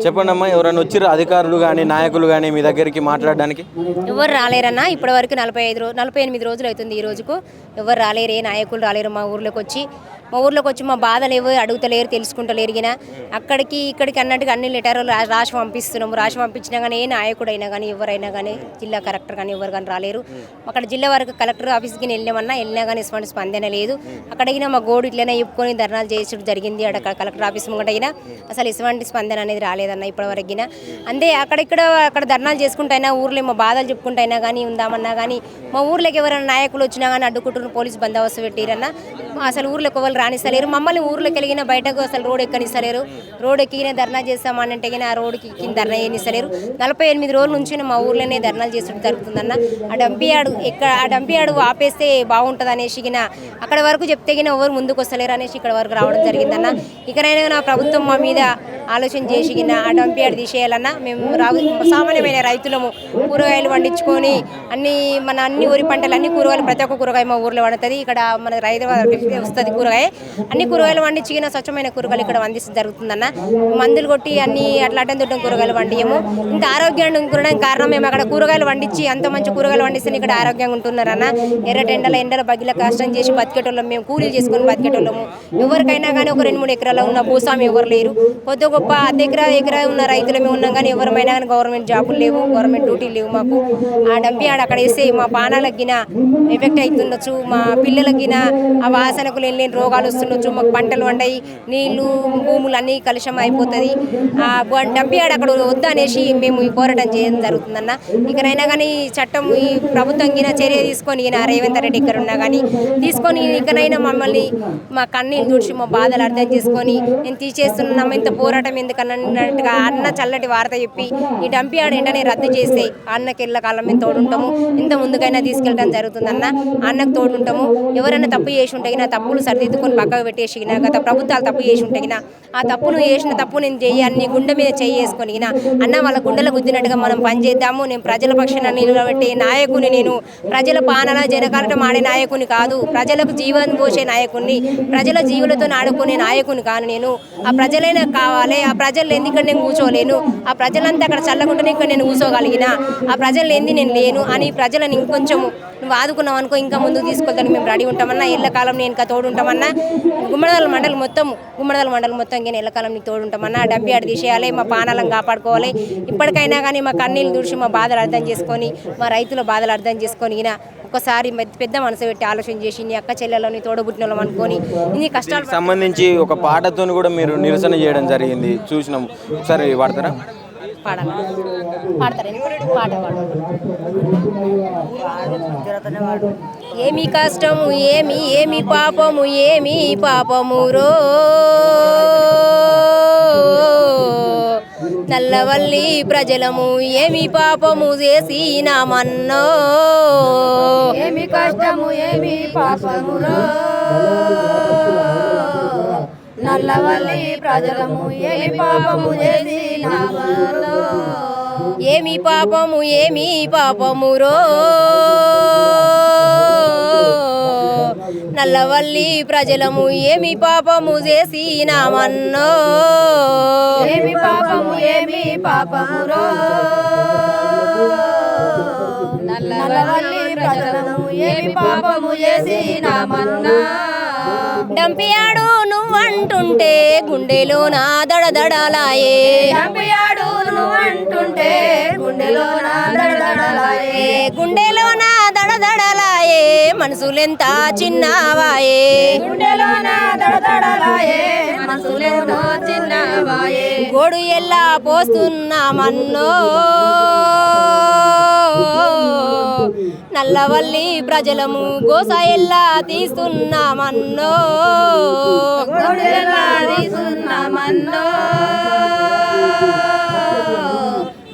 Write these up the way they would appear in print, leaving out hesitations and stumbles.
చెప్పండి అమ్మా, ఎవరైనా వచ్చిర్రు అధికారులు కానీ నాయకులు కానీ మీ దగ్గరికి మాట్లాడడానికి? ఎవరు రాలేరన్నా. ఇప్పటి వరకు 48 రోజులు అవుతుంది. ఈ రోజుకు ఎవరు రాలేరు, ఏ నాయకులు రాలేరు మా ఊర్లోకి వచ్చి. మా బాధలు ఎవరు అడుగుతలేరు, తెలుసుకుంటలేరు. అక్కడికి ఇక్కడికి అన్నట్టుగా అన్ని లెటర్లు రాసి పంపిస్తున్నాము. రాసి పంపించినా కానీ ఏ నాయకుడైనా కానీ ఎవరైనా కానీ జిల్లా కలెక్టర్ కానీ ఎవరు కానీ రాలేరు. అక్కడ జిల్లా వరకు కలెక్టర్ ఆఫీస్కి వెళ్ళినా కానీ ఎటువంటి స్పందన లేదు. అక్కడికి మా గోడు ఇట్లనే చెప్పుకొని ధర్నాలు చేయడం జరిగింది. అక్కడ కలెక్టర్ ఆఫీస్ ముంగట అసలు ఎటువంటి స్పందన అనేది రాలేదన్న ఇప్పటివరకు. అంతే అక్కడ ధర్నాలు చేసుకుంటైనా ఊర్లో మా బాధలు చెప్పుకుంటైనా కానీ ఉందామన్నా కానీ మా ఊర్లోకి ఎవరైనా నాయకులు వచ్చినా కానీ అడ్డుకుంటున్న పోలీసు బందోబస్తు పెట్టిరన్నా. అసలు ఊర్లోకి ఎవరు రానిస్తలేరు. మమ్మల్ని ఊర్లోకి వెళ్ళిన బయటకు అసలు రోడ్ ఎక్కనిస్తలేరు. రోడ్ ఎక్కిన ధర్నా చేస్తామనంటే ఆ రోడ్కి ఎక్కిన ధర్నా చేయనిస్తలేరు. 48 రోజుల నుంచి మా ఊర్లోనే ధర్నాలు చేస్తూ జరుగుతుందన్న. ఆ డంపియాడు ఆపేస్తే బాగుంటుంది అనేసి అక్కడ వరకు చెప్తే ఎవరు ముందుకు వస్తలేరు అనేసి ఇక్కడ వరకు రావడం జరిగిందన్న. ఇకనైనా నా ప్రభుత్వం మా మీద ఆలోచన చేసి ఆ డంపియాడు తీసేయాలన్నా. మేము సామాన్యమైన రైతులము, కూరగాయలు పండించుకొని అన్ని వరి పంటలు అన్ని కూరగాయలు ప్రతి ఒక్క కూరగాయ మా ఊర్లో పండుతుంది. ఇక్కడ మన రైతు వస్తుంది కూరగాయ. అన్ని కూరగాయలు పండించిన స్వచ్ఛమైన కూరగాయలు ఇక్కడ పండిస్తూ జరుగుతుందన్న. మందులు కొట్టి అన్ని అట్లాంటి దుడ్డం కూరగాయలు పండియము. ఇంత ఆరోగ్యాన్ని ఉండడానికి కారణం మేము అక్కడ కూరగాయలు పండించి అంత మంచి కూరగాయలు పండిస్తే ఇక్కడ ఆరోగ్యంగా ఉంటున్నారన్న. ఎండల బగ్గిల కష్టం చేసి బతికేటోళ్ళం, మేము కూలీలు చేసుకొని బతికేటోళ్ళము. ఎవరికైనా కానీ ఒక 2-3 ఎకరాలు ఉన్న భూస్వామి ఎవరు లేరు. కొద్ది గొప్ప ఎకరా ఉన్న రైతులమే ఉన్నాం కానీ ఎవరమైనా కానీ గవర్నమెంట్ జాబులు లేవు, గవర్నమెంట్ డ్యూటీలు లేవు మాకు. ఆ డంపి అక్కడ వేస్తే మా పానాలకు ఎఫెక్ట్ అవుతుండొచ్చు, మా పిల్లలకి ఆ వాసనకు లేని రోగాలు వస్తుండొచ్చు, మాకు పంటలు వండాయి, నీళ్లు భూములు అన్నీ కలుషం అయిపోతుంది. ఆ డంపి అక్కడ వద్దు అనేసి మేము ఈ పోరాటం చేయడం జరుగుతుందన్న. ఇకనైనా కానీ చట్టం ఈ ప్రభుత్వం చర్య తీసుకొని రేవంత్ రెడ్డి ఇక్కడ ఉన్నా కానీ తీసుకొని ఇకనైనా మమ్మల్ని మా కన్నీళ్ళు తుడిచి మా బాధలు అర్థం చేసుకొని నేను తీసేస్తున్నాం ఇంత పోరాటం ఎందుకన్నట్టుగా అన్న చల్లటి వార్త చెప్పి ఈ డంపి వెంటనే రద్దు చేస్తే అన్నకి ఎల్ల కాలం మేము తోడుంటాము. ఇంత ముందుకైనా తీసుకెళ్ళడం జరుగుతుందన్న. అన్నకు తోడుంటాము. ఎవరైనా తప్పు చేసి ఉంటే తప్పులు సరిదిద్దుకొని పక్కకు పెట్టేసి గత ప్రభుత్వాలు తప్పు చేసి ఉంటే ఆ తప్పును చేసిన తప్పు నేను చెయ్యాలని గుండె మీద చేసుకొని అన్న వాళ్ళ గుండెలో గుద్దినట్టుగా మనం పనిచేద్దాము. నేను ప్రజల పక్షాన నిలబెట్టే నాయకుని, నేను ప్రజల పాలన జనకాలటం ఆడే నాయకుని కాదు, ప్రజలకు జీవనం పోసే నాయకుని, ప్రజల జీవులతో ఆడుకునే నాయకుని కాను నేను. ఆ ప్రజలే నాకు కావాలి. ఆ ప్రజలు ఎందుకంటే నేను కూర్చోలేను, ఆ ప్రజలంతా అక్కడ చల్లకుంటేనే ఇక్కడ నేను కూర్చోగలిగిన, ఆ ప్రజలు ఏంది నేను లేను అని ప్రజలను ఇంకొంచెం నువ్వు ఆదుకున్నావు అనుకో ఇంకా ముందుకు తీసుకెళ్తాను మేము రెడీ ఉంటామన్నా. ఎల్లకాలం నేను ఇంకా తోడుంటామన్నా. గుమ్మడదల మండలం మొత్తం ఇంకా ఎల్లకాలం నీకు తోడుంటామన్నా. డంపి తీసేయాలి, మా పానాలను కాపాడుకోవాలి. ఇప్పటికైనా కానీ మా కన్నీళ్ళు తుడిచి మా బాధలు అర్థం చేసుకొని మా రైతుల బాధలు అర్థం చేసుకొని ఒకసారి పెద్ద మనసు పెట్టి ఆలోచన చేసి నీ అక్క చెల్లెలని తోడబుట్టిన అనుకొని ఇన్ని కష్టాలు సంబంధించి ఒక పాటతో కూడా మీరు నిరసన చేయడం జరిగింది చూసినాము. ఒకసారి పాడతారా? ఏమి కష్టము ఏమి పాపము రో నల్లవల్లి ప్రజలము ఏమి పాపము చేసినామన్నో. ఏమి కష్టము ఏమి పాపము రో నల్లవల్లి ప్రజలము ఏమి పాపము చేసినామన్నో. ఏమి పాపము రో నల్లవల్లి ప్రజలము ఏమి పాపము చేసినామన్నో. ఏమి పాపము రో నల్లవల్లి ప్రజలము ఏమి పాపము చేసినామన్నా. డంపియాడు నువ్వంటుంటే గుండెలో నా దడదడలాయే, డంపియాడు నువ్వంటుంటే గుండెలో నా దడదడలాయే, గుండెలో నా దడదడలాయే మనసులెంత చిన్నవాయే, గుండెలో నా దడదడలాయే మనసులెంత చిన్నవాయే. గోడు ఎల్లా పోస్తున్నామన్నో నల్లవల్లి ప్రజలము గోస ఎల్లా తీస్తున్నామన్నో.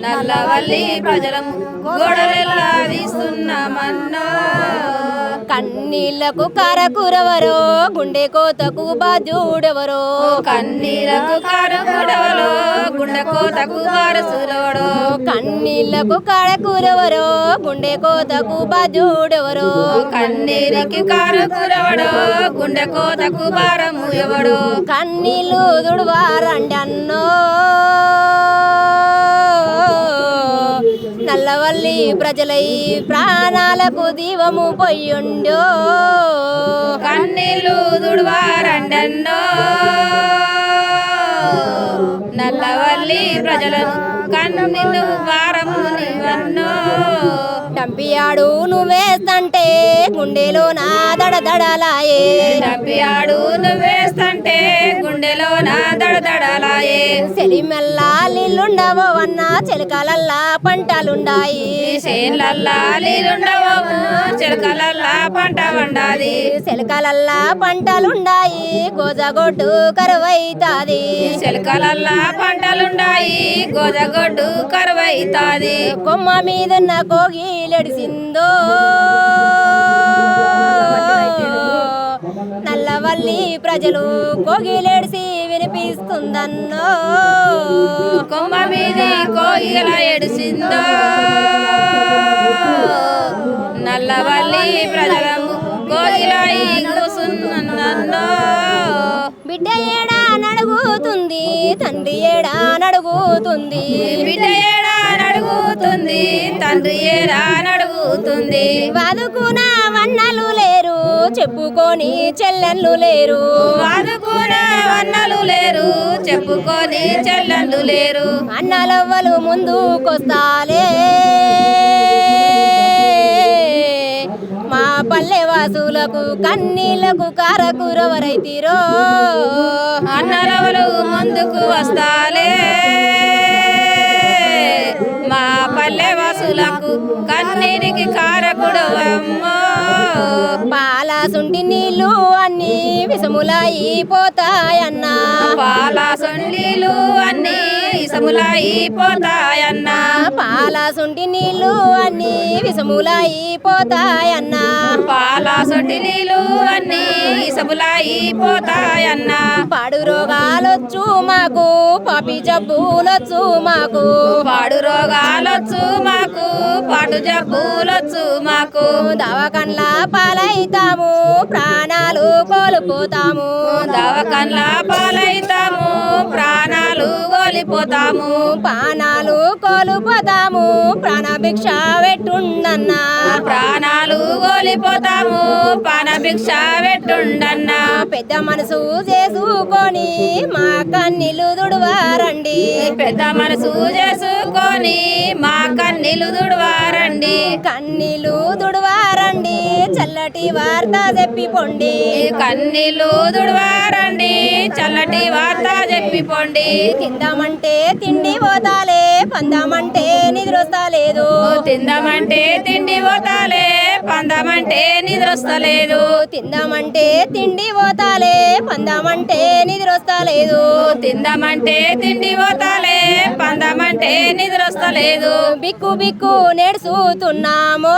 నల్లవల్లి ప్రజలము గోడలెల్లా తీస్తున్నామన్నో. కన్నీళ్లకు కారకురవరో గుండె కోతకు బాధ్యుడెవరో, కన్నీళ్లకు కారకురవరో గుండె కోతకు వారసుడెవరో, కన్నీళ్లకు కారకురవరో గుండె కోతకు బాధ్యుడెవరో, కన్నీరికి కారకురవడో గుండె కోతకు భారము ఎవడో. కన్నీళ్లు దుడువారండి అన్నో నల్లవల్లి ప్రజలై ప్రాణాలకు దీవము పొయ్యుండో కన్నీళ్ళు దుడువారండన్నో నల్లవల్లి ప్రజలను కన్నీళ్ళు వారము నీవన్నో చంపియాడు నువ్వేస్తంటే గుండెలో నా దడదడలాయే చంపియాడు నువ్వేస్తంటే గుండెలో నా దడదడలాయే సెలిమెల్లా నీళ్ళుండవో అన్న చిలకలల్లా పంటలుండాయి చేన్లల్లా నీళ్ళుండవు చిలకలల్లా పంట వండాది చిలకలల్లా పంటలుండాయి గోజగొడ్డు కరువైతాది చిలకలల్లా పంటలుండాయి గోజగొడ్డు కరువైతాది కొమ్మ మీదున్న కోగిలెడిసిందో నల్లవల్లి ప్రజలు కోగిలెడిసి వినిపిస్తుందన్నో కొమ్మ మీది కోయిల ఎడిసిందో నల్లవల్లి ప్రజలము కోయిల కూసున్నన్నో బిడ్డ ఏడా నడుగుతుంది తండ్రి ఏడా నడుగుతుంది బిడ్డ ఏడా నడుగుతుంది తండ్రి ఏడా నడుగుతుంది వాదుకున వన్నలు లేరు చెప్పుకొని చెల్లెళ్ళు లేరు వాదుకున వన్నలు లేరు చెప్పుకొని చెల్లెళ్ళు లేరు అన్నలవ్వలు ముందుకొస్తాలే మా పల్లె వాసులకు కన్నీళ్లకు కారకురవరైతిరో అన్నలవలు ముందుకు వస్తాలే మా పల్లె వాసులకు కన్నీరికి కారకుడవమ్మో పాలాసుంటి నీళ్ళు అన్ని విషములైపోతాయన్నా పాలాసొండీలు అన్ని ఇసములైపోతాయన్నా పాలాసుంటి నీళ్ళు అన్ని విషములైపోతాయన్నా పాలాసొంటి నీళ్ళు అన్ని ఇసములైపోతాయన్నా పాడు రోగాలొచ్చు మాకు పాపి జబ్బులొచ్చు మాకు పాడు రోగాలొచ్చు మాకు పాటు జబ్బులొచ్చు మాకు దవాఖాన్ల పాలైతాము ప్రాణాలు కోల్పోతాము దవాఖాన్ల పాలైతాము ప్రాణాలు కోల్పోతాము ప్రాణాలు కోల్పోతాము ప్రాణభిక్ష పెట్టుండన్నా ప్రాణాలు కోల్పోతాము ప్రాణభిక్ష పెట్టుండన్నా పెద్ద మనసు చేసుకొని మా కన్నీళ్ళు దుడువారండి పెద్ద మనసు చేసుకొని మా కన్నీళ్ళు దుడువారండి కన్నీళ్ళు దుడువారండి చల్లటి వార్త చెప్పి పొండి కన్నీళ్ళు దుడువారండి చల్లటి వార్త చెప్పి పొండి తిందామంటే తిండి పోతాలే పందామంటే నిద్రొస్తలేదు తిందామంటే తిండి పోతాలే పందామంటే నిద్రొస్తలేదు తిందామంటే తిండి పోతాలే పందామంటే నిద్రొస్తలేదు తిందామంటే తిండి పోతాలే పందామంటే నిద్రొస్తలేదు బిక్కు బిక్కు నేడుస్తున్నామో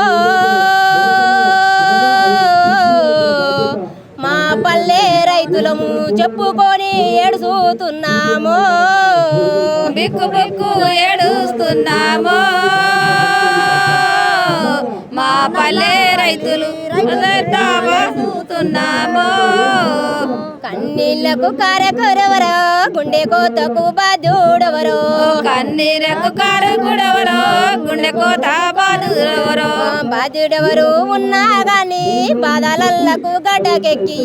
మా పల్లె రైతులము చెప్పుకొని ఏడుస్తున్నామో బిక్కు బిక్కు ఏడుస్తున్నామో మా పల్లె రైతులు తున్నామో కన్నీళ్లకు కారకురెవరో గుండె కోతకు బాధ్యుడెవరో కన్నీరకు కారకుడెవరో గుండె కోత బాధుడెవరో బాధ్యుడెవరు ఉన్నా గాని బాధలల్లకు గడ్డకెక్కి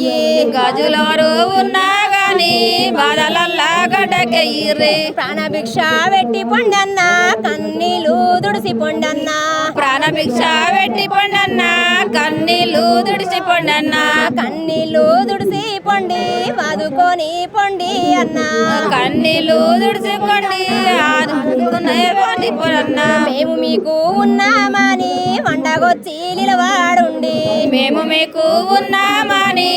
గాజులెవరు ఉన్నా గాని బాధలల్లా గడ్డకెయ్యిర్రి ప్రాణభిక్ష పెట్టి పొండన్న కన్నీళ్ళు దుడిసి పొండన్న ప్రాణభిక్ష పెట్టి పొండన్నా కన్నీళ్ళు దుడిసి పొండన్నా కన్నీళ్ళు దుడిసి పొండి వాదుకొని పొండి అన్న కన్నీళ్ళు దుడిసి పొండి ఆదుకునే పొరన్నా మేము మీకు ఉన్నామని వండగొచ్చి నిలవాడుండి మేము మీకు ఉన్నామని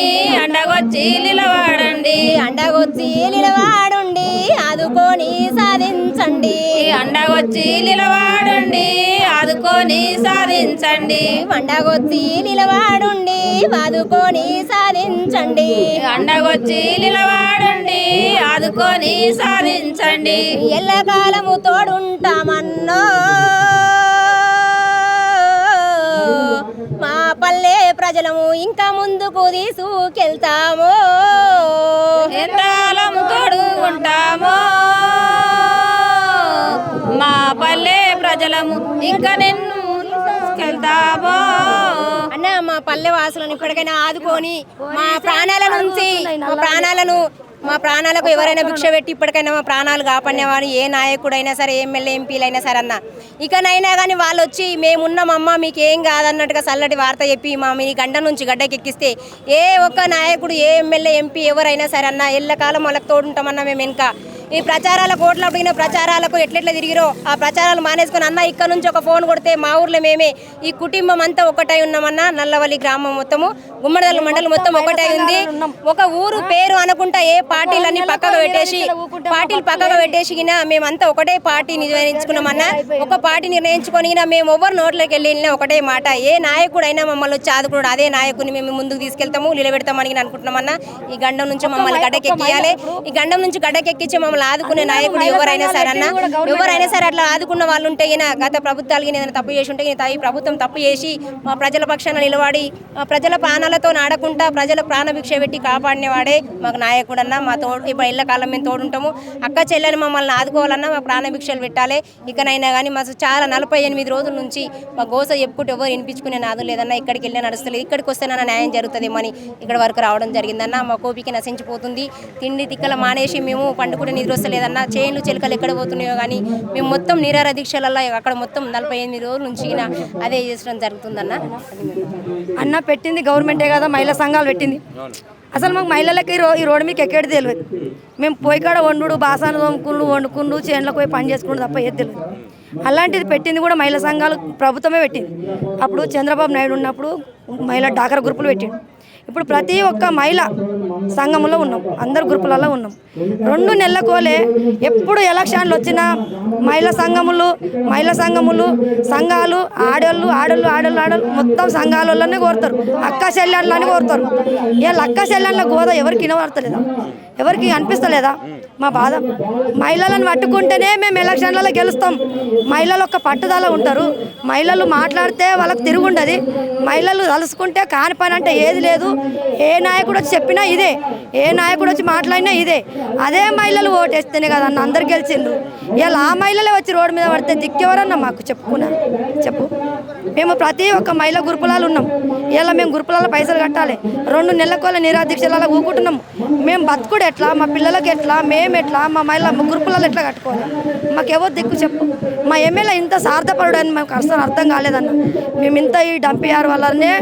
అండగొచ్చి నిలవాడండి అండగొచ్చి నిలవాడుండి ఆదుకొని సాధించండి అండగొచ్చి నిలవాడండి ఆదుకొని సాధించండి వండగొచ్చి నిలవాడుండి వాదుకొని సాధించండి అండగొచ్చి నిలవాడండి ఆదుకొని సాధించండి ఎల్లకాలము తోడుంటామన్నో మా పల్లె ప్రజలము ఇంకా ముందుకు తీసుకెళ్తాము ఎంతకాలము తోడు ఉంటామో మా పల్లె ప్రజల ఊళ్ళము ఇంకా నిన్ను తీసుకెళ్తావో. అన్న మా పల్లె వాసులను ఇప్పటికైనా ఆదుకొని మా ప్రాణాలకు ఎవరైనా భిక్ష పెట్టి ఇప్పటికైనా మా ప్రాణాలు కాపాడినవారు ఏ నాయకుడైనా సరే ఎమ్మెల్యే ఎంపీలైనా సరే అన్న ఇకనైనా కానీ వాళ్ళు వచ్చి మేమున్నామమ్మ మీకు ఏం కాదన్నట్టుగా చల్లటి వార్త చెప్పి మా మీ గండ నుంచి గడ్డకెక్కిస్తే ఏ ఒక్క నాయకుడు ఏ ఎమ్మెల్యే ఎంపీ ఎవరైనా సరే అన్న ఎల్లకాలం వాళ్ళకి తోడుంటామన్నా మేము వెనుక. ఈ ప్రచారాల కోట్ల అడిగిన ప్రచారాలకు ఎట్లెట్లా తిరిగిరో ఆ ప్రచారాలు మానేసుకొని అన్న ఇక్కడ నుంచి ఒక ఫోన్ కొడితే మా ఊర్లో మేమే ఈ కుటుంబం అంతా ఒకటై ఉన్నామన్న. నల్లవల్లి గ్రామం మొత్తము గుమ్మడిదల మండలం మొత్తం ఒకటై ఉంది. ఒక ఊరు పేరు అనుకుంటా ఏ పార్టీలన్నీ పక్కకు పెట్టేసి మేమంతా ఒకటే పార్టీ నిర్ణయించుకున్నామన్నా. ఒక పార్టీ నిర్ణయించుకొని మేము ఎవరు నోట్లోకి వెళ్ళినా ఒకటే మాట, ఏ నాయకుడైనా మమ్మల్ని వచ్చి ఆదుకున్నాడు అదే నాయకుని మేము ముందుకు తీసుకెళ్తాము నిలబెడతామని అనుకుంటున్నామన్నా. ఈ గండం నుంచి మమ్మల్ని గడ్డకెక్కియాలి. ఈ గండం నుంచి గడ్డకెక్కించి మమ్మల్ని ఆదుకునే నాయకుడు ఎవరైనా సరే అన్న ఎవరైనా సరే అట్లా ఆదుకున్న వాళ్ళు ఉంటే గత ప్రభుత్వాలకి ఏదైనా తప్పు చేసి ఉంటే ఈ ప్రభుత్వం తప్పు చేసి మా ప్రజల పక్షాన నిలబడి ప్రజల ప్రాణాలతో నాడకుండా ప్రజల ప్రాణభిక్ష పెట్టి కాపాడినవాడే మాకు నాయకుడన్నా. మా తోడు ఇప్పుడు ఇళ్ళ కాలం మేము తోడుంటాము. అక్క చెల్లెని మమ్మల్ని ఆదుకోవాలన్నా మా ప్రాణభిక్షలు పెట్టాలి. ఇకనైనా కానీ మాకు చాలా 48 రోజుల నుంచి మా గోస చెప్పుకుంటూ ఎవరు వినిపించుకునే నాదు లేదన్నా. ఇక్కడికి వెళ్ళినా నడుస్తలేదు. ఇక్కడికి వస్తేనన్నా న్యాయం జరుగుతుందేమని ఇక్కడ వరకు రావడం జరిగిందన్న. మా కోపిక నశించిపోతుంది. తిండి తిక్కల మానేసి మేము పండుకుంటే నిద్ర వస్తలేదన్నా. చేనులు చిలుకలు ఎక్కడ పోతున్నాయో కానీ మేము మొత్తం నిరార దీక్షలలో అక్కడ మొత్తం 48 రోజుల నుంచి అదే చేసడం జరుగుతుందన్న. అన్న పెట్టింది గవర్నమెంటే కదా, మహిళా సంఘాలు పెట్టింది. అసలు మాకు మహిళలకి ఈ రోడ్డు మీకు ఎక్కడి తెలియదు. మేము పోయి కాడ వండు బాసాన తోముకుండు వండుకుండు చేనులకు పోయి పని చేసుకుంటూ తప్ప ఏది తెలియదు. అలాంటిది పెట్టింది కూడా మహిళా సంఘాలు ప్రభుత్వమే పెట్టింది. అప్పుడు చంద్రబాబు నాయుడు ఉన్నప్పుడు మహిళా డాక్రా గ్రూపులు పెట్టిండు. ఇప్పుడు ప్రతి ఒక్క మహిళ సంఘంలో ఉన్నాం, అందరు గ్రూపులలో ఉన్నాం. 2 నెలలకోలే ఎప్పుడు ఎలక్షన్లు వచ్చినా మహిళా సంఘములు సంఘాలు ఆడోళ్ళు మొత్తం సంఘాలలోనే కోరుతారు. అక్క చెల్లెళ్ళని కోరుతారు. వీళ్ళ అక్క చెల్లెళ్ళ గోద ఎవరికి వినబడతలేదా? ఎవరికి అనిపిస్తలేదా మా బాధ? మహిళలను పట్టుకుంటేనే మేము ఎలక్షన్లలో గెలుస్తాం. మహిళలు ఒక పట్టుదల ఉంటారు. మహిళలు మాట్లాడితే వాళ్ళకి తిరుగుండదు. మహిళలు తలుసుకుంటే కాని పని అంటే ఏది లేదు. ఏ నాయకుడు వచ్చి చెప్పినా ఇదే, ఏ నాయకుడు వచ్చి మాట్లాడినా ఇదే. అదే మహిళలు ఓటేస్తేనే కదన్న అందరు గెలిచిండ్రు. ఇలా ఆ మహిళలే వచ్చి రోడ్డు మీద పడితే దిక్కెవరన్నా మాకు చెప్పు. మేము ప్రతి ఒక్క మహిళా గురుపులాలు ఉన్నాం. ఇలా మేము గురుపులలో పైసలు కట్టాలి. 2 నెలలకోళ్ళ నిరాదీక్షలలో ఊకుంటున్నాం. మేము బతుకుడు ఎట్లా, మా పిల్లలకి ఎట్లా, మేము ఎట్లా, మా మహిళా గురుపులలో ఎట్లా కట్టుకోవాలి? మాకెవరు దిక్కు చెప్పు. మా ఎమ్మెల్యే ఇంత సార్థపడు అని మాకు అసలు అర్థం కాలేదన్న. మేము ఇంత ఈ డంపిఆర్ వల్లనే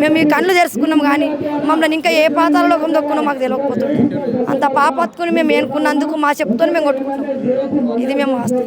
మేము ఈ కళ్ళు తెరుచుకున్నాం. కానీ మమ్మల్ని ఇంకా ఏ పాతాలలో దొక్కున్నాం మాకు తెలియకపోతుంది. అంత పాపత్తుకుని మేము ఏనుకున్నందుకు మా చెప్పుతో మేము కొట్టుకుంటాం. ఇది మేము వాస్తవం.